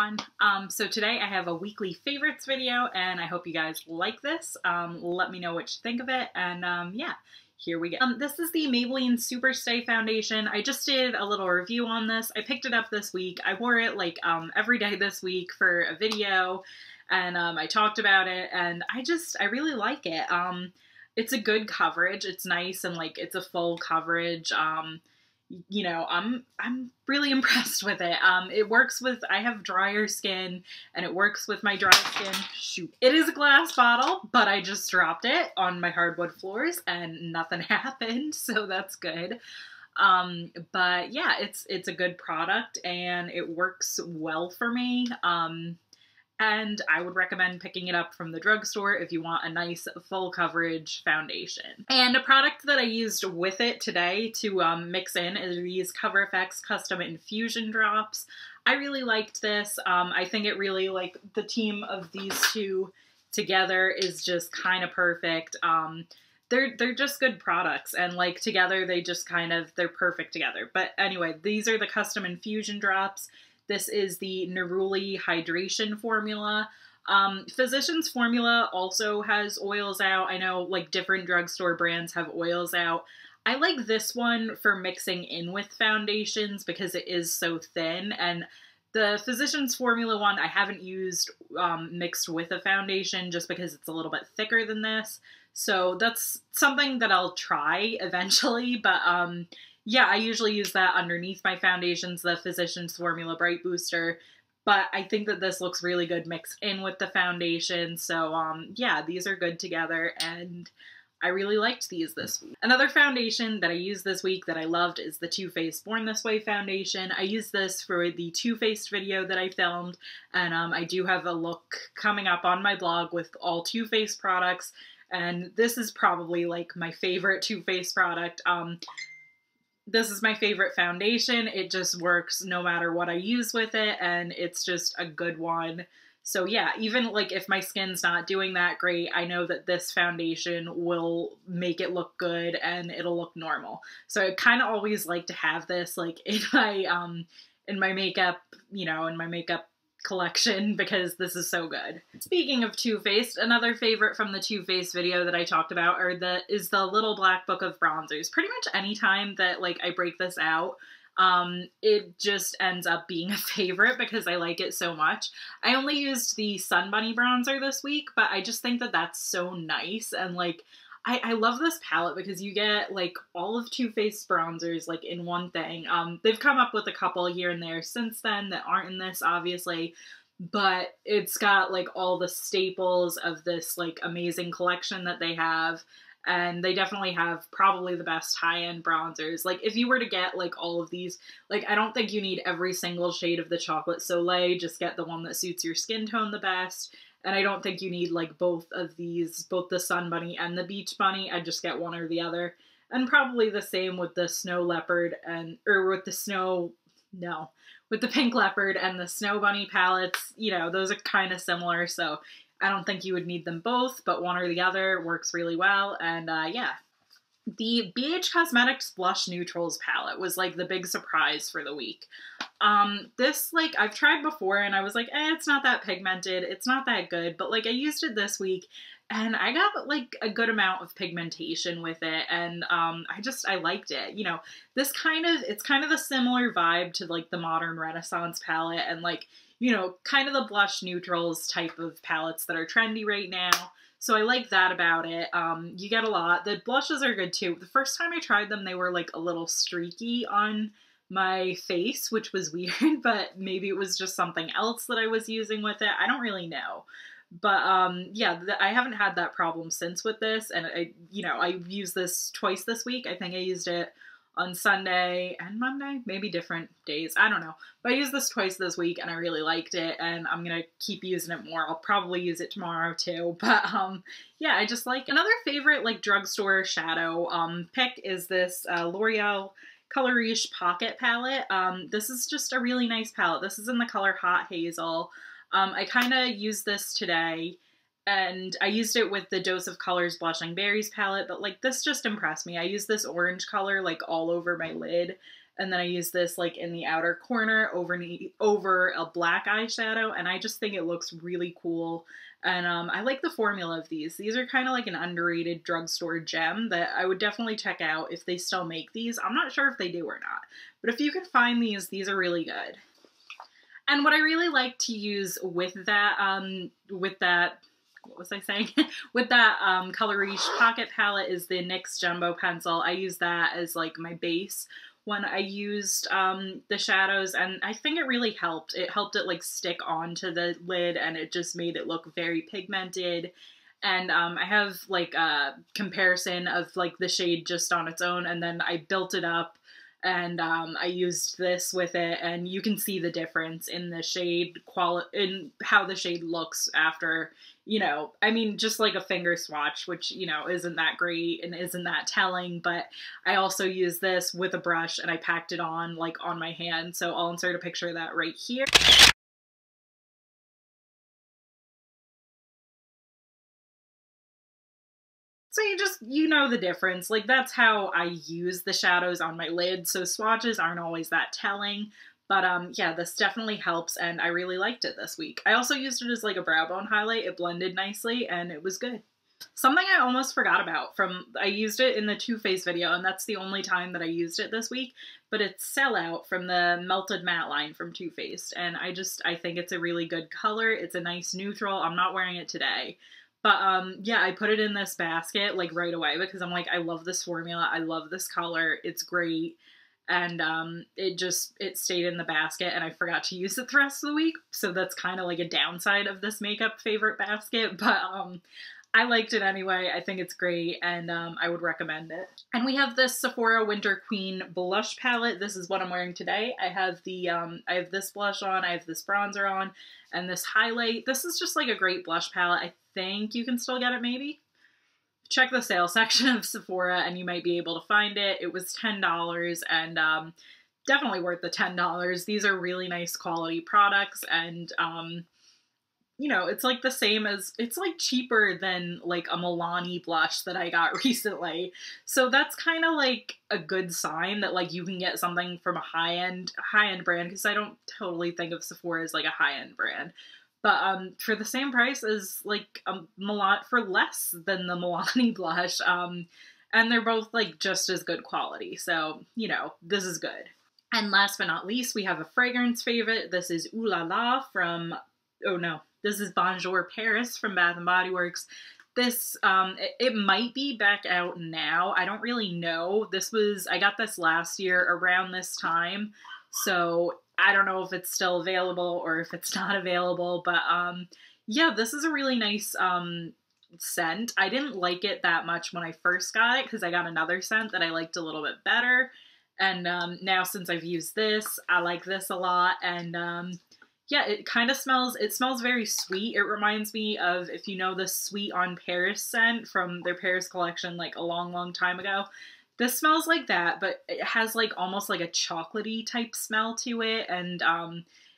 everyone. So today I have a weekly favorites video and I hope you guys like this. Let me know what you think of it and yeah, here we go. This is the Maybelline Superstay Foundation. I just did a little review on this. I picked it up this week. I wore it like every day this week for a video and I talked about it and I really like it. It's a good coverage. It's nice and like it's a full coverage. You know, I'm really impressed with it. It works with, I have drier skin and it works with my dry skin. Shoot. It is a glass bottle, but I just dropped it on my hardwood floors and nothing happened, so that's good. But yeah, it's a good product and it works well for me. And I would recommend picking it up from the drugstore if you want a nice full coverage foundation. And a product that I used with it today to mix in is these Cover FX Custom Infusion Drops. I really liked this. I think it really, like, the team of these two together is just kind of perfect. They're just good products, and like together they just they're perfect together. But anyway, these are the Custom Infusion Drops. This is the Neruli Hydration Formula. Physicians Formula also has oils out. I know like different drugstore brands have oils out. I like this one for mixing in with foundations because it is so thin, and the Physicians Formula one I haven't used mixed with a foundation just because it's a little bit thicker than this. So that's something that I'll try eventually, but yeah, I usually use that underneath my foundations, the Physicians Formula Bright Booster, but I think that this looks really good mixed in with the foundation, so yeah, these are good together, and I really liked these this week. Another foundation that I used this week that I loved is the Too Faced Born This Way foundation. I used this for the Too Faced video that I filmed, and I do have a look coming up on my blog with all Too Faced products, and this is probably like my favorite Too Faced product. This is my favorite foundation. It just works no matter what I use with it, and it's just a good one. So yeah, even like if my skin's not doing that great, I know that this foundation will make it look good and it'll look normal. So I kind of always like to have this like in my makeup, you know, in my makeup collection because this is so good. Speaking of Too Faced, another favorite from the Too Faced video that I talked about is the Little Black Book of Bronzers. Pretty much any time that like I break this out, it just ends up being a favorite because I like it so much. I only used the Sun Bunny bronzer this week, but I just think that that's so nice, and like I love this palette because you get like all of Too Faced bronzers like in one thing. They've come up with a couple here and there since then that aren't in this, obviously, but it's got like all the staples of this like amazing collection that they have, and they definitely have probably the best high-end bronzers. Like if you were to get like all of these, like I don't think you need every single shade of the Chocolate Soleil, just get the one that suits your skin tone the best. And I don't think you need like both of these, both the Sun Bunny and the Beach Bunny. I'd just get one or the other. And probably the same with the Snow Leopard with the Pink Leopard and the Snow Bunny palettes. You know, those are kind of similar, so I don't think you would need them both, but one or the other works really well. And yeah. The BH Cosmetics Blush Neutrals palette was like the big surprise for the week. This, like, I've tried before and I was like, it's not that pigmented, it's not that good, but like I used it this week and I got like a good amount of pigmentation with it, and I liked it. You know, it's kind of a similar vibe to like the Modern Renaissance palette and like, you know, kind of the blush neutrals type of palettes that are trendy right now. So I like that about it. You get a lot. The blushes are good too. The first time I tried them, they were like a little streaky on my face, which was weird, but maybe it was just something else that I was using with it. I don't really know. But yeah, I haven't had that problem since with this, and I used this twice this week. I think I used it on Sunday and Monday, maybe different days, I don't know. But I used this twice this week and I really liked it, and I'm gonna keep using it more. I'll probably use it tomorrow too, but yeah, I just like it. Another favorite like drugstore shadow pick is this L'Oreal Color Riche Pocket Palette. This is just a really nice palette. This is in the color Hot Hazel. I kind of used this today And I used it with the Dose of Colors Blushing Berries palette, but like this just impressed me. I used this orange color like all over my lid, and then I used this like in the outer corner over a black eyeshadow, and I just think it looks really cool. And I like the formula of these. These are kind of like an underrated drugstore gem that I would definitely check out if they still make these. I'm not sure if they do or not, but if you can find these are really good. And what I really like to use with that, what was I saying? with that Color Riche Pocket Palette is the NYX Jumbo Pencil. I use that as like my base when I used the shadows, and I think it really helped. It helped it like stick onto the lid, and it just made it look very pigmented. And I have like a comparison of like the shade just on its own, and then I built it up, and I used this with it, and you can see the difference in the shade in how the shade looks after, you know, I mean, just like a finger swatch, which, you know, isn't that great and isn't that telling, but I also used this with a brush and I packed it on like on my hand. So I'll insert a picture of that right here. So you know the difference. Like, that's how I use the shadows on my lid, so swatches aren't always that telling. But yeah, this definitely helps, and I really liked it this week. I also used it as like a brow bone highlight. It blended nicely, and it was good. Something I almost forgot about I used it in the Too Faced video, and that's the only time that I used it this week, but it's Sellout from the Melted Matte line from Too Faced, and I think it's a really good color. It's a nice neutral. I'm not wearing it today. But yeah, I put it in this basket like right away because I'm like, I love this formula. I love this color. It's great. And it stayed in the basket, and I forgot to use it the rest of the week. So that's kind of like a downside of this makeup favorite basket. But I liked it anyway. I think it's great, and I would recommend it. And we have this Sephora Winter Queen blush palette. This is what I'm wearing today. I have I have this blush on, I have this bronzer on, and this highlight. This is just like a great blush palette. I think you can still get it, maybe? Check the sale section of Sephora and you might be able to find it. It was $10, and definitely worth the $10. These are really nice quality products, and you know, it's like the same as, it's like cheaper than like a Milani blush that I got recently. So that's kind of like a good sign that like you can get something from a high-end brand, because I don't totally think of Sephora as like a high-end brand. But for the same price as like for less than the Milani blush, and they're both like just as good quality. So, you know, this is good. And last but not least, we have a fragrance favorite. This is Ooh La La from, oh no, this is Bonjour Paris from Bath & Body Works. This, it might be back out now. I don't really know. I got this last year around this time. So I don't know if it's still available or if it's not available, but yeah, this is a really nice scent. I didn't like it that much when I first got it because I got another scent that I liked a little bit better. And now since I've used this, I like this a lot. And yeah, it smells very sweet. It reminds me of, if you know the Sweet on Paris scent from their Paris collection like a long, long time ago. This smells like that, but it has like almost like a chocolatey type smell to it, and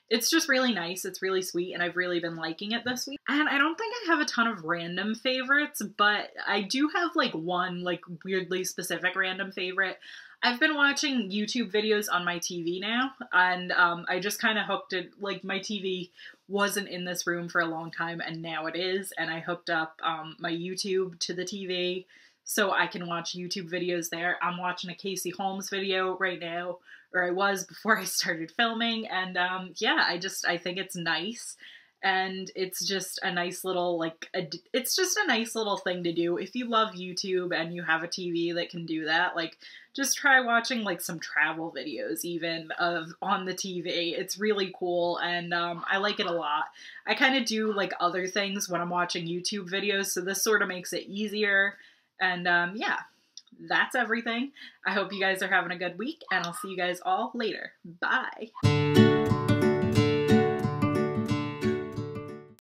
it's just really nice. It's really sweet, and I've really been liking it this week. And I don't think I have a ton of random favorites, but I do have like one like weirdly specific random favorite. I've been watching YouTube videos on my TV now, and I just kind of hooked it, like my TV wasn't in this room for a long time, and now it is, and I hooked up my YouTube to the TV, so I can watch YouTube videos there. I'm watching a Casey Holmes video right now, or I was before I started filming, and yeah, I think it's nice, and it's just a nice little, like, it's just a nice little thing to do. If you love YouTube and you have a TV that can do that, like, just try watching, like, some travel videos even on the TV. It's really cool, and I like it a lot. I kind of do, like, other things when I'm watching YouTube videos, so this sort of makes it easier. And yeah, that's everything. I hope you guys are having a good week, and I'll see you guys all later. Bye!